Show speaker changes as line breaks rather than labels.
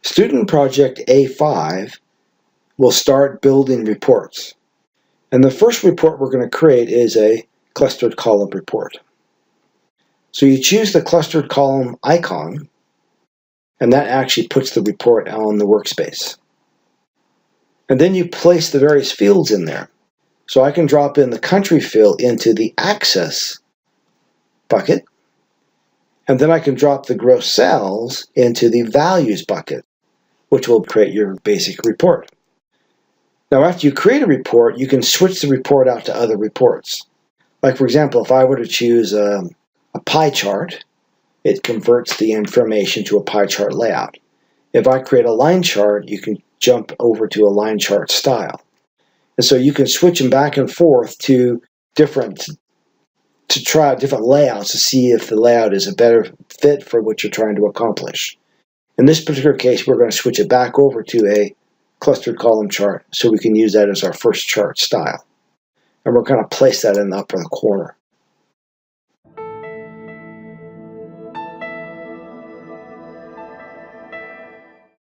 Student project A5 will start building reports. And the first report we're going to create is a clustered column report. So you choose the clustered column icon, and that actually puts the report on the workspace. And then you place the various fields in there. So I can drop in the country field into the access bucket, and then I can drop the gross sales into the values bucket, which will create your basic report. Now, after you create a report, you can switch the report out to other reports. Like, for example, if I were to choose a pie chart, it converts the information to a pie chart layout. If I create a line chart, you can jump over to a line chart style. And so you can switch them back and forth to try out different layouts to see if the layout is a better fit for what you're trying to accomplish. In this particular case, we're going to switch it back over to a clustered column chart so we can use that as our first chart style. And we're going to place that in the upper corner.